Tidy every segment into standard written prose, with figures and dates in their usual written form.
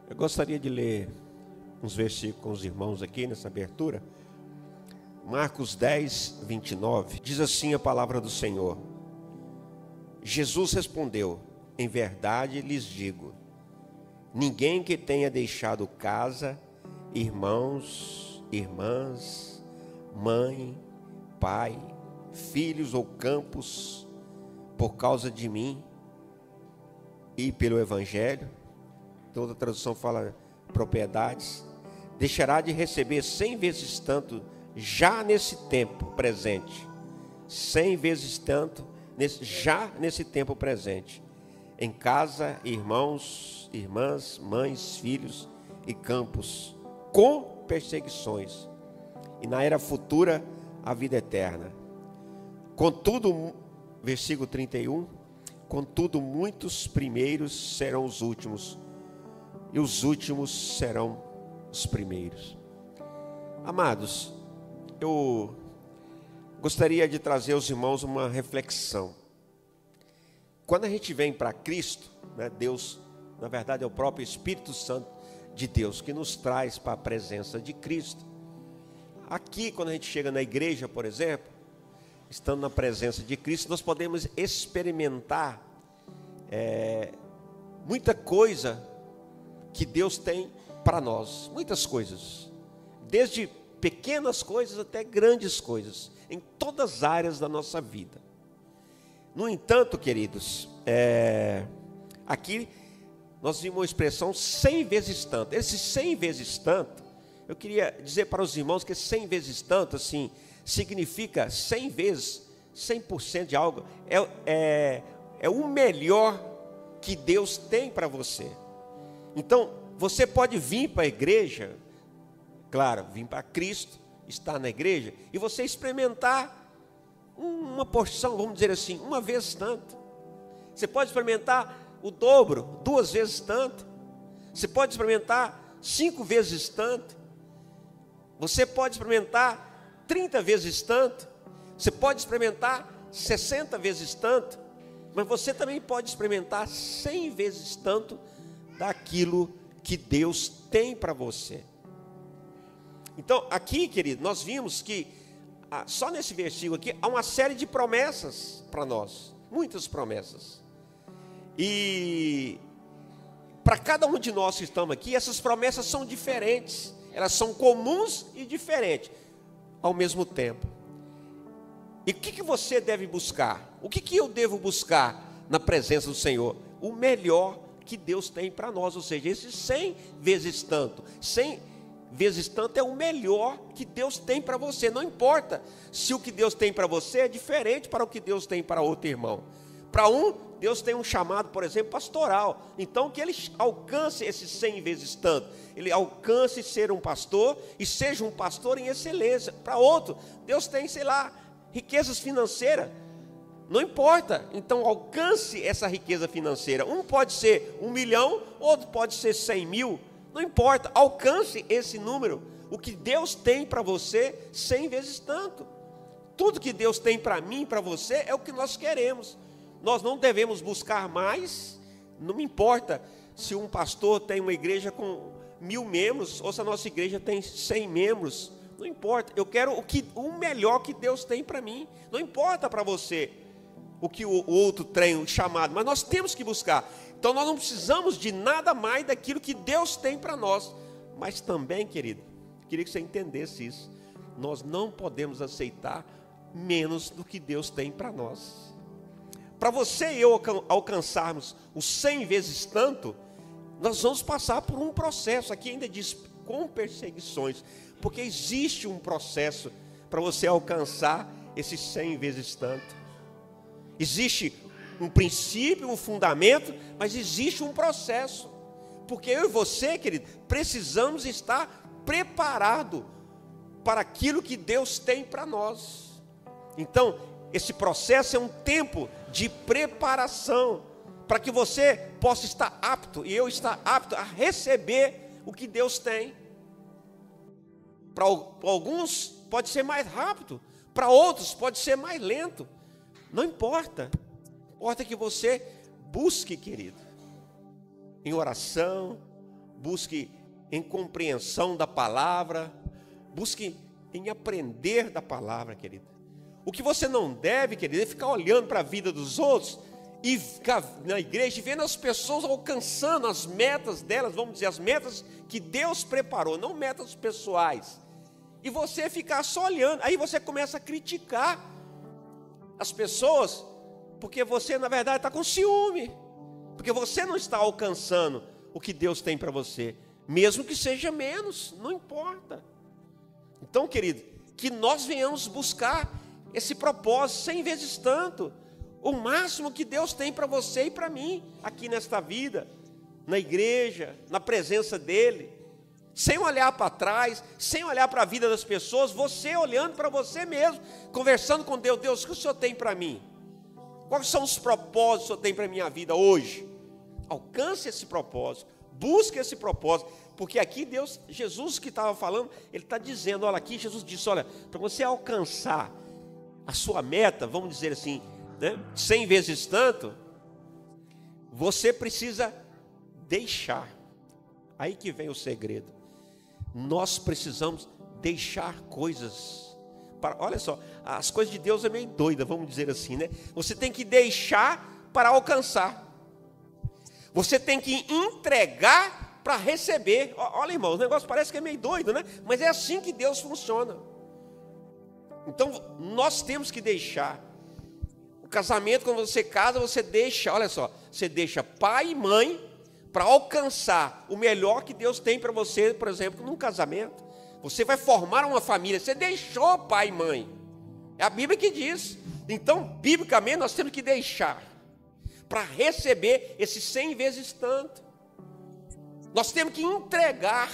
Eu gostaria de ler uns versículos com os irmãos aqui nessa abertura. Marcos 10, 29, diz assim a palavra do Senhor. Jesus respondeu: em verdade lhes digo, ninguém que tenha deixado casa, irmãos, irmãs, mãe, pai, filhos ou campos, por causa de mim e pelo Evangelho, toda tradução fala propriedades, deixará de receber 100 vezes tanto já nesse tempo presente, 100 vezes tanto já nesse tempo presente, em casa, irmãos, irmãs, mães, filhos e campos, com perseguições, e na era futura a vida eterna. Contudo, versículo 31, contudo muitos primeiros serão os últimos, e os últimos serão os primeiros. Amados, eu gostaria de trazer aos irmãos uma reflexão. Quando a gente vem para Cristo, né, Deus, na verdade é o próprio Espírito Santo de Deus que nos traz para a presença de Cristo. Aqui, quando a gente chega na igreja, por exemplo, estando na presença de Cristo, nós podemos experimentar muita coisa que Deus tem para nós, muitas coisas, desde pequenas coisas até grandes coisas, em todas as áreas da nossa vida. No entanto, queridos, aqui nós vimos uma expressão 100 vezes tanto. Esse 100 vezes tanto, eu queria dizer para os irmãos que 100 vezes tanto, assim, significa 100 vezes, 100% de algo, é o melhor que Deus tem para você. Então, você pode vir para a igreja, claro, vir para Cristo, estar na igreja, e você experimentar uma porção, vamos dizer assim, uma vez tanto. Você pode experimentar o dobro, 2 vezes tanto. Você pode experimentar 5 vezes tanto. Você pode experimentar 30 vezes tanto. Você pode experimentar 60 vezes tanto. Mas você também pode experimentar 100 vezes tanto daquilo que Deus tem para você. Então, aqui, querido, nós vimos que só nesse versículo aqui há uma série de promessas para nós, muitas promessas. E para cada um de nós que estamos aqui, essas promessas são diferentes, elas são comuns e diferentes ao mesmo tempo. E o que você deve buscar? O que eu devo buscar na presença do Senhor? O melhor que Deus tem para nós, ou seja, esses 100 vezes tanto, 100 vezes tanto é o melhor que Deus tem para você. Não importa se o que Deus tem para você é diferente para o que Deus tem para outro irmão. Para um, Deus tem um chamado, por exemplo, pastoral. Então, que ele alcance esses 100 vezes tanto. Ele alcance ser um pastor e seja um pastor em excelência. Para outro, Deus tem, sei lá, riquezas financeiras. Não importa. Então, alcance essa riqueza financeira. Um pode ser 1 milhão, outro pode ser 100 mil. Não importa. Alcance esse número. O que Deus tem para você, 100 vezes tanto. Tudo que Deus tem para mim e para você é o que nós queremos. Nós não devemos buscar mais. Não me importa se um pastor tem uma igreja com 1000 membros ou se a nossa igreja tem 100 membros. Não importa. Eu quero o melhor que Deus tem para mim. Não importa para você o que o outro tem, o chamado, mas nós temos que buscar. Então nós não precisamos de nada mais daquilo que Deus tem para nós. Mas também, querido, queria que você entendesse isso. Nós não podemos aceitar menos do que Deus tem para nós. Para você e eu alcançarmos os 100 vezes tanto, nós vamos passar por um processo. Aqui ainda diz com perseguições, porque existe um processo para você alcançar esses 100 vezes tanto. Existe um princípio, um fundamento, mas existe um processo. Porque eu e você, querido, precisamos estar preparados para aquilo que Deus tem para nós. Então, esse processo é um tempo de preparação, para que você possa estar apto, e eu estar apto a receber o que Deus tem. Para alguns pode ser mais rápido, para outros pode ser mais lento. Não importa. Importa que você busque, querido, em oração, busque em compreensão da palavra, busque em aprender da palavra, querido. O que você não deve, querido, é ficar olhando para a vida dos outros e ficar na igreja e vendo as pessoas alcançando as metas delas, vamos dizer, as metas que Deus preparou, não metas pessoais. E você ficar só olhando, aí você começa a criticar as pessoas, porque você, na verdade, está com ciúme, porque você não está alcançando o que Deus tem para você, mesmo que seja menos, não importa. Então, querido, que nós venhamos buscar esse propósito 100 vezes tanto, o máximo que Deus tem para você e para mim, aqui nesta vida, na igreja, na presença dEle, sem olhar para trás, sem olhar para a vida das pessoas, você olhando para você mesmo, conversando com Deus. Deus, o que o Senhor tem para mim? Quais são os propósitos que o Senhor tem para a minha vida hoje? Alcance esse propósito, busque esse propósito, porque aqui Deus, Jesus que estava falando, Ele está dizendo, olha aqui, Jesus disse, olha, para você alcançar a sua meta, vamos dizer assim, né, 100 vezes tanto, você precisa deixar. Aí que vem o segredo. Nós precisamos deixar coisas. Olha só, as coisas de Deus é meio doida, vamos dizer assim, né? Você tem que deixar para alcançar. Você tem que entregar para receber. Olha, irmão, o negócio parece que é meio doido, né? Mas é assim que Deus funciona. Então, nós temos que deixar. O casamento, quando você casa, você deixa, olha só, você deixa pai e mãe para alcançar o melhor que Deus tem para você, por exemplo, num casamento. Você vai formar uma família, você deixou pai e mãe. É a Bíblia que diz. Então, biblicamente, nós temos que deixar para receber esses 100 vezes tanto. Nós temos que entregar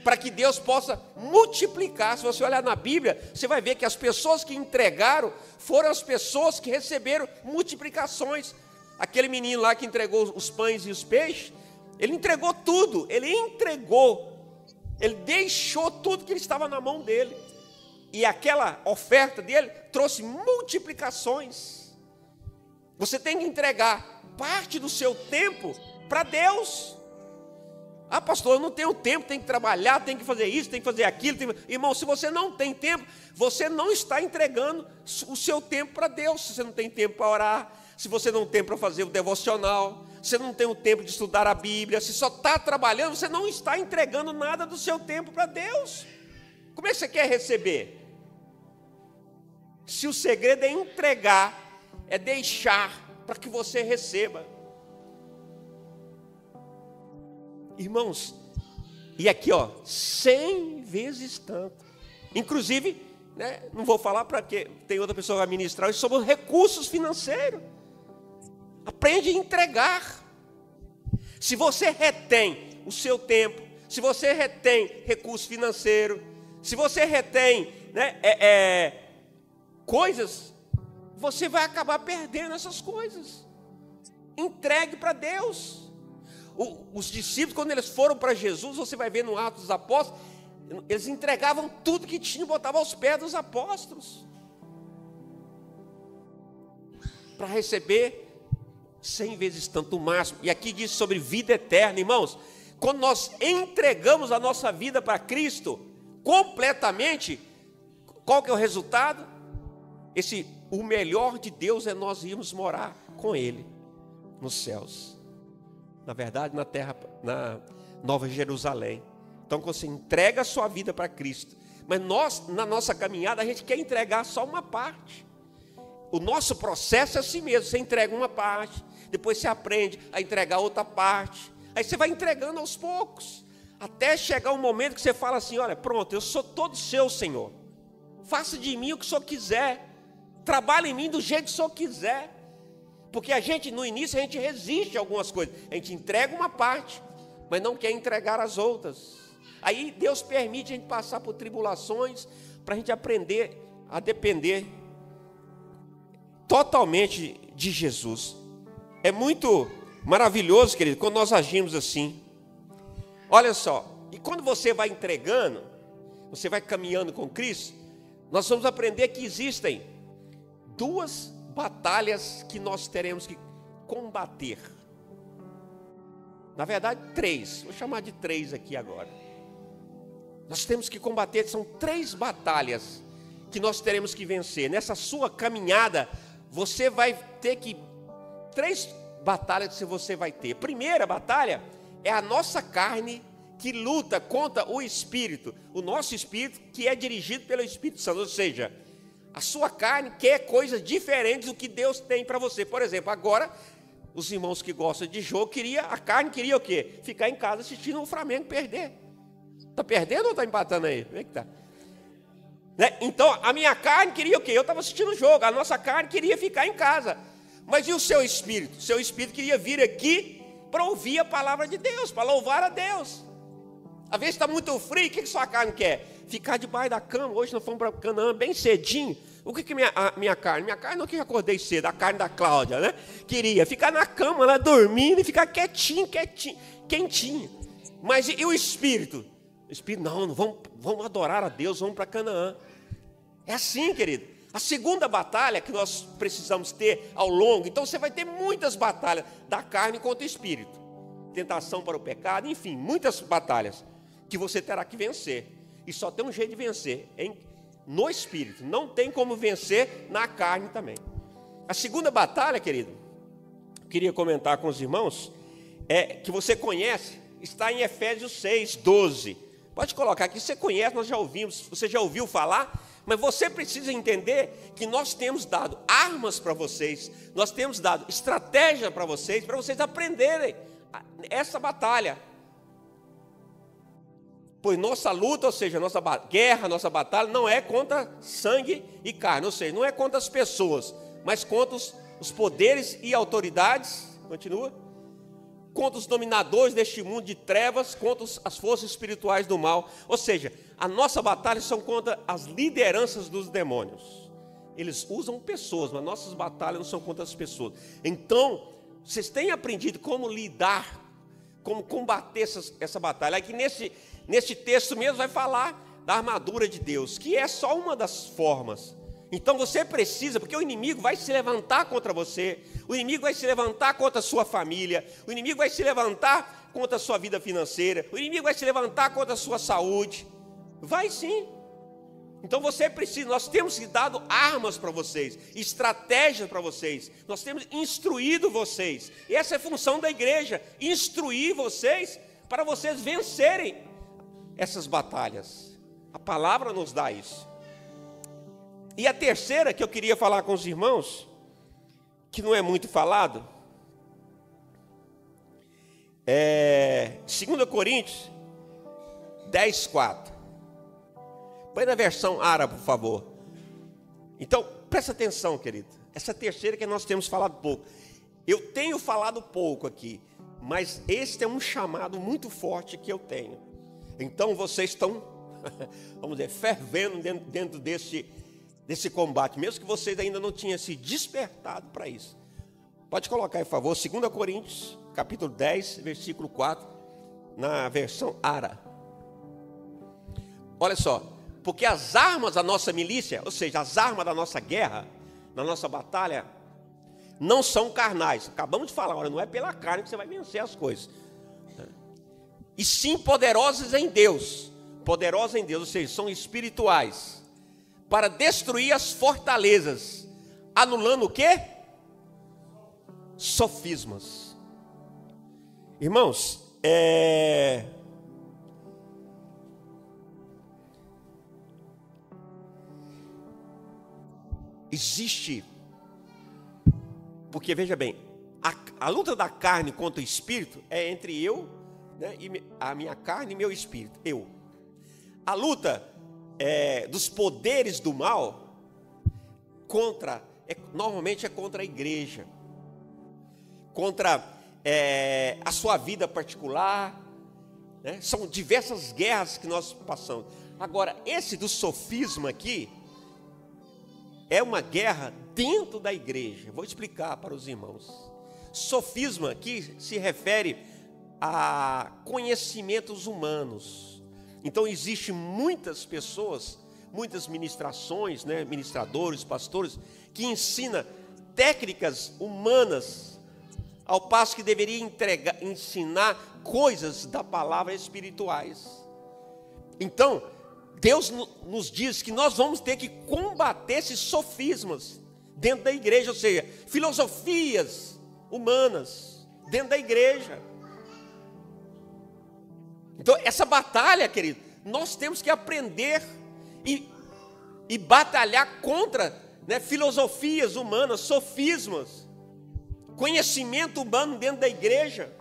para que Deus possa multiplicar. Se você olhar na Bíblia, você vai ver que as pessoas que entregaram foram as pessoas que receberam multiplicações. Aquele menino lá que entregou os pães e os peixes, ele entregou tudo, ele deixou tudo que estava na mão dele, e aquela oferta dele trouxe multiplicações. Você tem que entregar parte do seu tempo para Deus. Ah, pastor, eu não tenho tempo, tenho que trabalhar, tenho que fazer isso, tenho que fazer aquilo. Irmão, se você não tem tempo, você não está entregando o seu tempo para Deus. Se você não tem tempo para orar, se você não tem para fazer o devocional, se você não tem o tempo de estudar a Bíblia, se só está trabalhando, você não está entregando nada do seu tempo para Deus. Como é que você quer receber? Se o segredo é entregar, é deixar para que você receba. Irmãos, e aqui, 100 vezes tanto. Inclusive, né, não vou falar para que tem outra pessoa que vai ministrar isso sobre recursos financeiros. Aprende a entregar. Se você retém o seu tempo, se você retém recurso financeiro, se você retém, né, coisas, você vai acabar perdendo essas coisas. Entregue para Deus. Os discípulos, quando eles foram para Jesus, você vai ver no Atos dos Apóstolos, eles entregavam tudo que tinham e botavam aos pés dos apóstolos, para receber 100 vezes tanto o máximo. E aqui diz sobre vida eterna, irmãos. Quando nós entregamos a nossa vida para Cristo completamente, qual que é o resultado? O melhor de Deus é nós irmos morar com Ele nos céus. Na verdade, na terra, na Nova Jerusalém. Então, quando você entrega a sua vida para Cristo, mas nós, na nossa caminhada, a gente quer entregar só uma parte. O nosso processo é assim mesmo, você entrega uma parte, depois você aprende a entregar outra parte, aí você vai entregando aos poucos, até chegar um momento que você fala assim, olha, pronto, eu sou todo seu, Senhor, faça de mim o que o Senhor quiser, trabalhe em mim do jeito que o Senhor quiser, porque a gente, no início, a gente resiste a algumas coisas, a gente entrega uma parte, mas não quer entregar as outras. Aí Deus permite a gente passar por tribulações, para a gente aprender a depender totalmente de Jesus. É muito maravilhoso, querido, quando nós agimos assim. Olha só, e quando você vai entregando, você vai caminhando com Cristo, nós vamos aprender que existem duas batalhas que nós teremos que combater. Na verdade, 3. Vou chamar de 3 aqui agora. Nós temos que combater, são 3 batalhas que nós teremos que vencer. Nessa sua caminhada, você vai ter que... 3 batalhas que você vai ter. Primeira batalha é a nossa carne que luta contra o Espírito. O nosso Espírito que é dirigido pelo Espírito Santo. Ou seja, a sua carne quer coisas diferentes do que Deus tem para você. Por exemplo, agora, os irmãos que gostam de jogo, a carne queria o quê? Ficar em casa assistindo o Flamengo perder. Está perdendo ou está empatando aí? Como é que está? Né? Então, a minha carne queria o quê? Eu estava assistindo o jogo, a nossa carne queria ficar em casa. Mas e o seu espírito? O seu espírito queria vir aqui para ouvir a palavra de Deus, para louvar a Deus. Às vezes está muito frio, o que sua carne quer? Ficar debaixo da cama. Hoje nós fomos para Canaã bem cedinho. O que minha carne? Minha carne não que eu acordei cedo, a carne da Cláudia, né? Queria ficar na cama, lá dormindo e ficar quentinho. Mas e o espírito? O espírito, não vamos adorar a Deus, vamos para Canaã. É assim, querido. A segunda batalha que nós precisamos ter ao longo, então você vai ter muitas batalhas da carne contra o espírito. Tentação para o pecado, enfim, muitas batalhas que você terá que vencer. E só tem um jeito de vencer, no espírito. Não tem como vencer na carne também. A segunda batalha, querido, queria comentar com os irmãos, que você conhece, está em Efésios 6, 12. Pode colocar aqui, você conhece, nós já ouvimos, você já ouviu falar, mas você precisa entender que nós temos dado armas para vocês, nós temos dado estratégia para vocês aprenderem essa batalha. Pois nossa luta, ou seja, nossa guerra, nossa batalha, não é contra sangue e carne, ou seja, não é contra as pessoas, mas contra os poderes e autoridades, continua, contra os dominadores deste mundo de trevas, contra as forças espirituais do mal. Ou seja, a nossa batalha são contra as lideranças dos demônios. Eles usam pessoas, mas nossas batalhas não são contra as pessoas. Então, vocês têm aprendido como lidar, como combater essa batalha. Aqui nesse texto mesmo vai falar da armadura de Deus, que é só uma das formas. Então você precisa, porque o inimigo vai se levantar contra você, o inimigo vai se levantar contra a sua família, o inimigo vai se levantar contra a sua vida financeira, o inimigo vai se levantar contra a sua saúde. Vai sim. Então você precisa, nós temos dado armas para vocês, estratégias para vocês, nós temos instruído vocês. E essa é a função da igreja, instruir vocês para vocês vencerem essas batalhas. A palavra nos dá isso. E a terceira que eu queria falar com os irmãos, que não é muito falado, é 2 Coríntios 10, 4. Põe na versão árabe, por favor. Então, presta atenção, querido. Essa terceira que nós temos falado pouco. Eu tenho falado pouco aqui, mas este é um chamado muito forte que eu tenho. Então, vocês estão, vamos dizer, fervendo dentro desse combate, mesmo que vocês ainda não tenham se despertado para isso. Pode colocar, por favor, 2 Coríntios, capítulo 10, versículo 4, na versão árabe. Olha só, porque as armas da nossa milícia, ou seja, as armas da nossa guerra, da nossa batalha, não são carnais. Acabamos de falar, olha, não é pela carne que você vai vencer as coisas. E sim poderosas em Deus. Poderosas em Deus, ou seja, são espirituais. Para destruir as fortalezas, anulando o quê? Sofismas. Irmãos, existe, porque veja bem, a luta da carne contra o espírito é entre eu, né, e a minha carne e meu espírito, eu. A luta dos poderes do mal normalmente é contra a igreja, contra a sua vida particular, né? São diversas guerras que nós passamos. Agora, esse do sofisma aqui é uma guerra dentro da igreja. Vou explicar para os irmãos. Sofisma aqui se refere a conhecimentos humanos. Então, existem muitas pessoas, muitas ministrações, né, ministradores, pastores, que ensinam técnicas humanas ao passo que deveria ensinar coisas da palavra espirituais. Então, Deus nos diz que nós vamos ter que combater esses sofismas dentro da igreja, ou seja, filosofias humanas dentro da igreja. Então, essa batalha, querido, nós temos que aprender e batalhar contra, né, filosofias humanas, sofismas, conhecimento humano dentro da igreja.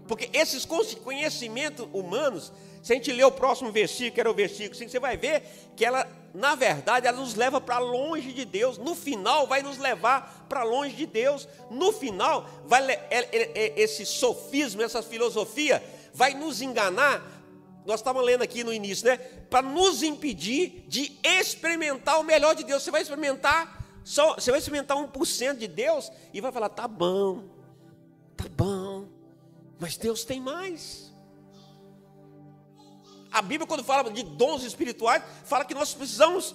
Porque esses conhecimentos humanos, se a gente ler o próximo versículo, que era o versículo 5, você vai ver que ela, na verdade, ela nos leva para longe de Deus. No final, vai nos levar para longe de Deus. No final, esse sofismo, essa filosofia, vai nos enganar. Nós estávamos lendo aqui no início, né? Para nos impedir de experimentar o melhor de Deus. Você vai experimentar 1% de Deus e vai falar, tá bom, mas Deus tem mais. A Bíblia, quando fala de dons espirituais, fala que nós precisamos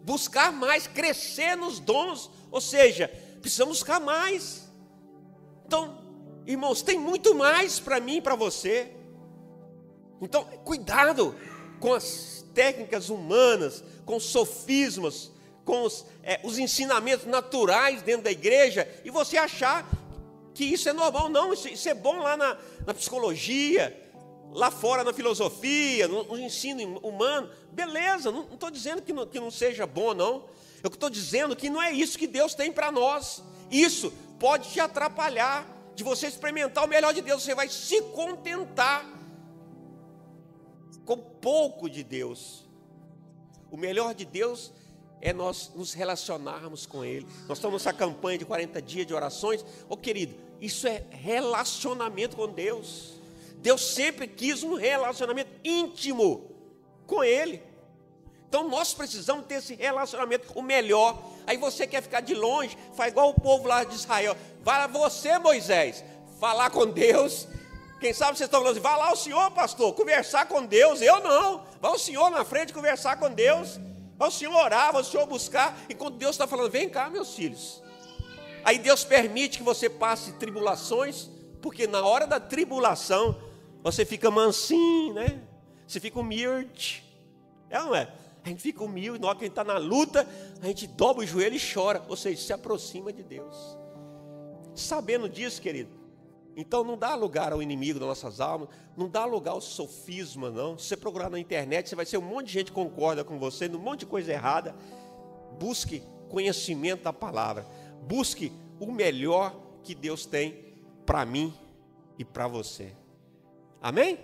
buscar mais, crescer nos dons, ou seja, precisamos buscar mais. Então, irmãos, tem muito mais para mim e para você. Então, cuidado com as técnicas humanas, com os sofismas, com os ensinamentos naturais dentro da igreja, e você achar que isso é normal. Não, isso é bom lá na psicologia, lá fora na filosofia, no ensino humano. Beleza, não estou dizendo que não seja bom, não. Eu estou dizendo que não é isso que Deus tem para nós. Isso pode te atrapalhar de você experimentar o melhor de Deus. Você vai se contentar com pouco de Deus. O melhor de Deus é nós nos relacionarmos com Ele. Nós estamos nessa campanha de 40 dias de orações. Ô querido, isso é relacionamento com Deus. Deus sempre quis um relacionamento íntimo com Ele. Então nós precisamos ter esse relacionamento, o melhor. Aí você quer ficar de longe, faz igual o povo lá de Israel. Vai você, Moisés, falar com Deus. Quem sabe vocês estão falando assim, vai lá o senhor, pastor, conversar com Deus. Eu não. Vai o senhor na frente conversar com Deus. Vai o senhor orar, vai o senhor buscar. Enquanto Deus está falando, vem cá, meus filhos. Aí Deus permite que você passe tribulações, porque na hora da tribulação, você fica mansinho, né? Você fica humilde. É ou não é? A gente fica humilde, na hora que a gente está na luta, a gente dobra o joelho e chora. Ou seja, se aproxima de Deus. Sabendo disso, querido, então não dá lugar ao inimigo das nossas almas, não dá lugar ao sofisma, não. Se você procurar na internet, você vai ser um monte de gente que concorda com você, um monte de coisa errada. Busque conhecimento da palavra. Busque o melhor que Deus tem para mim e para você. Amém?